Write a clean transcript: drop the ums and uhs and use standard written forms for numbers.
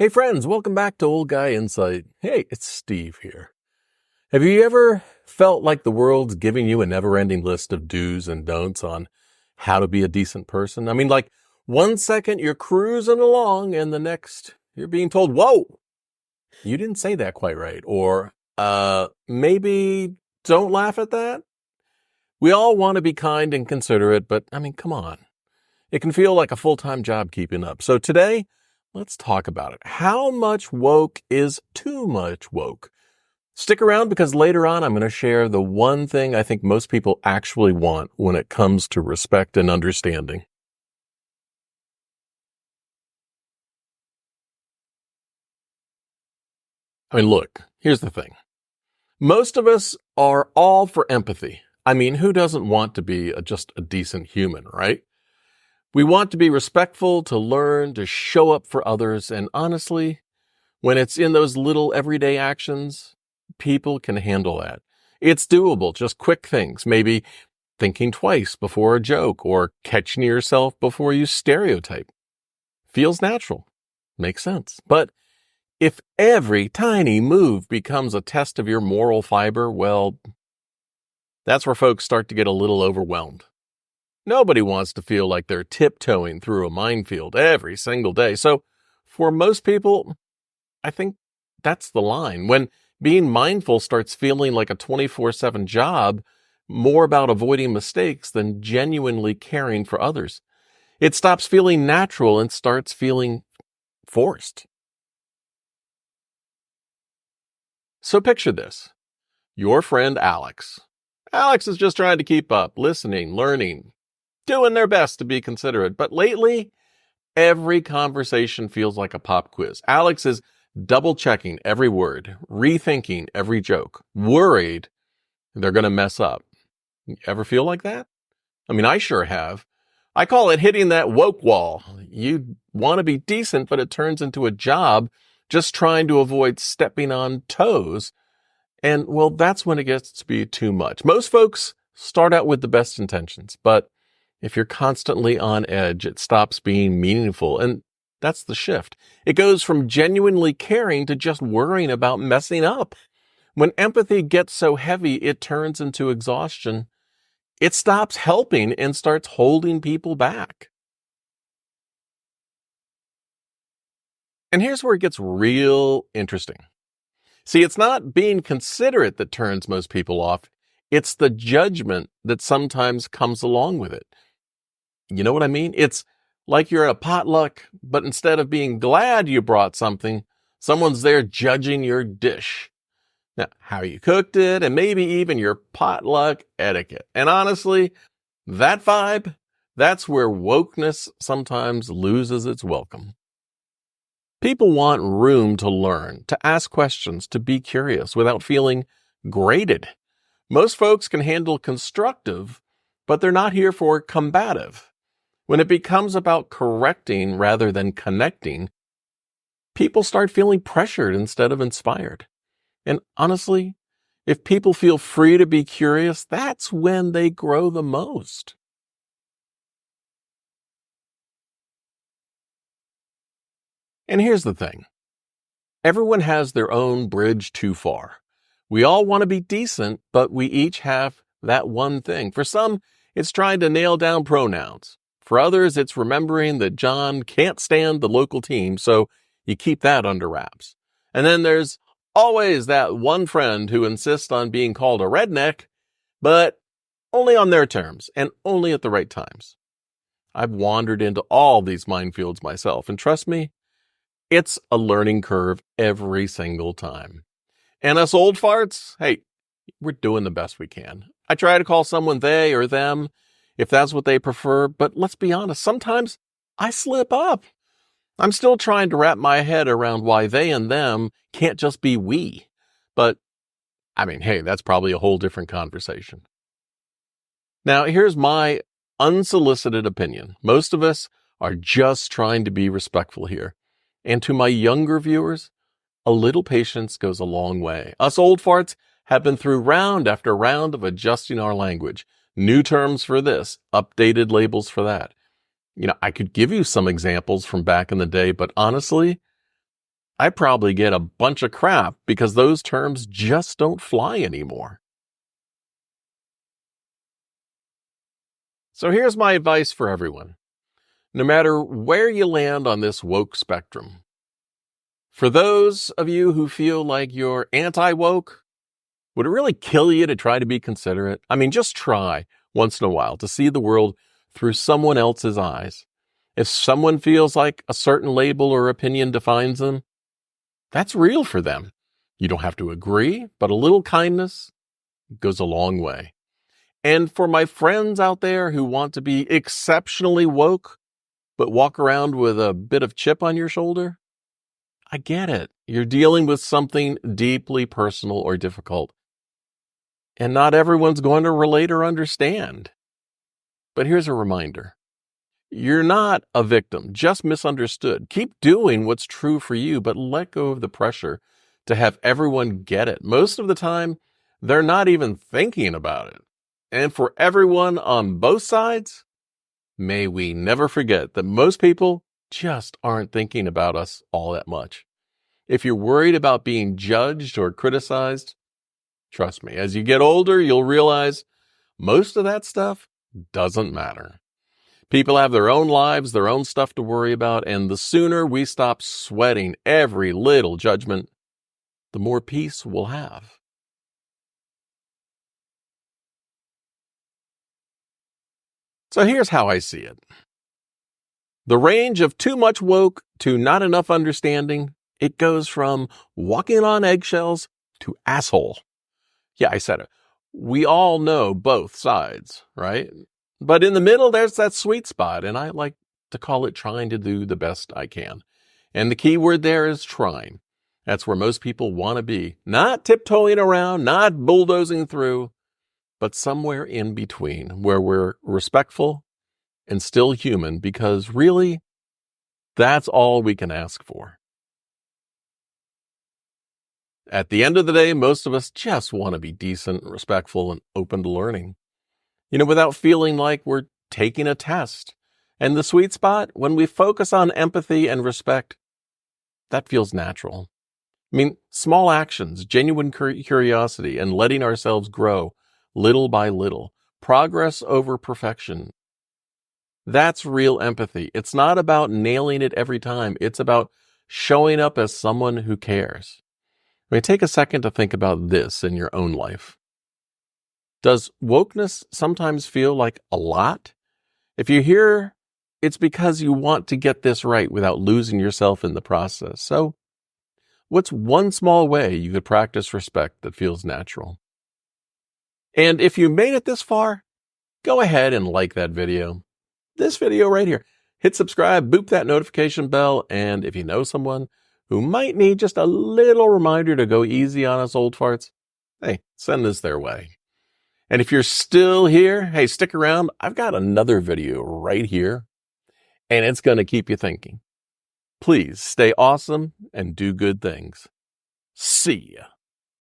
Hey friends, welcome back to Old Guy Insight. Hey, it's Steve here. Have you ever felt like the world's giving you a never-ending list of do's and don'ts on how to be a decent person? I mean, like 1 second you're cruising along and the next you're being told, whoa, you didn't say that quite right. Or, maybe don't laugh at that. We all want to be kind and considerate, but I mean, come on. It can feel like a full-time job keeping up. So today, let's talk about it. How much woke is too much woke? Stick around because later on I'm going to share the one thing I think most people actually want when it comes to respect and understanding. I mean, look, here's the thing. Most of us are all for empathy. I mean, who doesn't want to be just a decent human, right? We want to be respectful, to learn, to show up for others, and honestly, when it's in those little everyday actions, people can handle that. It's doable, just quick things, maybe thinking twice before a joke or catching yourself before you stereotype. Feels natural. Makes sense. But if every tiny move becomes a test of your moral fiber, well, that's where folks start to get a little overwhelmed. Nobody wants to feel like they're tiptoeing through a minefield every single day. So for most people, I think that's the line. When being mindful starts feeling like a 24/7 job, more about avoiding mistakes than genuinely caring for others. It stops feeling natural and starts feeling forced. So picture this. Your friend Alex. Alex is just trying to keep up, listening, learning, doing their best to be considerate. But lately, every conversation feels like a pop quiz. Alex is double checking every word, rethinking every joke, worried they're going to mess up. You ever feel like that? I mean, I sure have. I call it hitting that woke wall. You want to be decent, but it turns into a job just trying to avoid stepping on toes. And well, that's when it gets to be too much. Most folks start out with the best intentions, but if you're constantly on edge, it stops being meaningful. And that's the shift. It goes from genuinely caring to just worrying about messing up. When empathy gets so heavy, it turns into exhaustion. It stops helping and starts holding people back. And here's where it gets real interesting. See, it's not being considerate that turns most people off. It's the judgment that sometimes comes along with it. You know what I mean? It's like you're at a potluck, but instead of being glad you brought something, someone's there judging your dish. Now, how you cooked it, and maybe even your potluck etiquette. And honestly, that vibe, that's where wokeness sometimes loses its welcome. People want room to learn, to ask questions, to be curious without feeling graded. Most folks can handle constructive, but they're not here for combative. When it becomes about correcting rather than connecting, people start feeling pressured instead of inspired. And honestly, if people feel free to be curious, that's when they grow the most. And here's the thing. Everyone has their own bridge too far. We all want to be decent, but we each have that one thing. For some, it's trying to nail down pronouns. For others, it's remembering that John can't stand the local team, so you keep that under wraps. And then there's always that one friend who insists on being called a redneck, but only on their terms and only at the right times. I've wandered into all these minefields myself, and trust me, it's a learning curve every single time. And us old farts, hey, we're doing the best we can. I try to call someone they or them if that's what they prefer, but let's be honest, sometimes I slip up. I'm still trying to wrap my head around why they and them can't just be we. But, I mean, hey, that's probably a whole different conversation. Now, here's my unsolicited opinion. Most of us are just trying to be respectful here. And to my younger viewers, a little patience goes a long way. Us old farts have been through round after round of adjusting our language. New terms for this, updated labels for that. I could give you some examples from back in the day, but honestly, I probably get a bunch of crap because those terms just don't fly anymore. So here's my advice for everyone. No matter where you land on this woke spectrum, for those of you who feel like you're anti-woke, would it really kill you to try to be considerate? I mean, just try once in a while to see the world through someone else's eyes. If someone feels like a certain label or opinion defines them, that's real for them. You don't have to agree, but a little kindness goes a long way. And for my friends out there who want to be exceptionally woke, but walk around with a bit of chip on your shoulder, I get it. You're dealing with something deeply personal or difficult. And not everyone's going to relate or understand. But here's a reminder. You're not a victim, just misunderstood. Keep doing what's true for you, but let go of the pressure to have everyone get it. Most of the time, they're not even thinking about it. And for everyone on both sides, may we never forget that most people just aren't thinking about us all that much. If you're worried about being judged or criticized, trust me, as you get older, you'll realize most of that stuff doesn't matter. People have their own lives, their own stuff to worry about, and the sooner we stop sweating every little judgment, the more peace we'll have. So here's how I see it. The range of too much woke to not enough understanding, it goes from walking on eggshells to asshole. Yeah, I said it. We all know both sides, right? But in the middle, there's that sweet spot, and I like to call it trying to do the best I can. And the key word there is trying. That's where most people want to be. Not tiptoeing around, not bulldozing through, but somewhere in between where we're respectful and still human, because really, that's all we can ask for. At the end of the day, most of us just want to be decent, respectful, and open to learning. Without feeling like we're taking a test. And the sweet spot, when we focus on empathy and respect, that feels natural. I mean, small actions, genuine curiosity, and letting ourselves grow little by little, progress over perfection. That's real empathy. It's not about nailing it every time. It's about showing up as someone who cares. I mean, take a second to think about this in your own life. Does wokeness sometimes feel like a lot? If you're here, it's because you want to get this right without losing yourself in the process. So, what's one small way you could practice respect that feels natural? And if you made it this far, go ahead and like that video. This video right here. Hit subscribe, boop that notification bell, and if you know someone who might need just a little reminder to go easy on us old farts, hey, send this their way. And if you're still here, hey, stick around. I've got another video right here, and it's going to keep you thinking. Please stay awesome and do good things. See ya.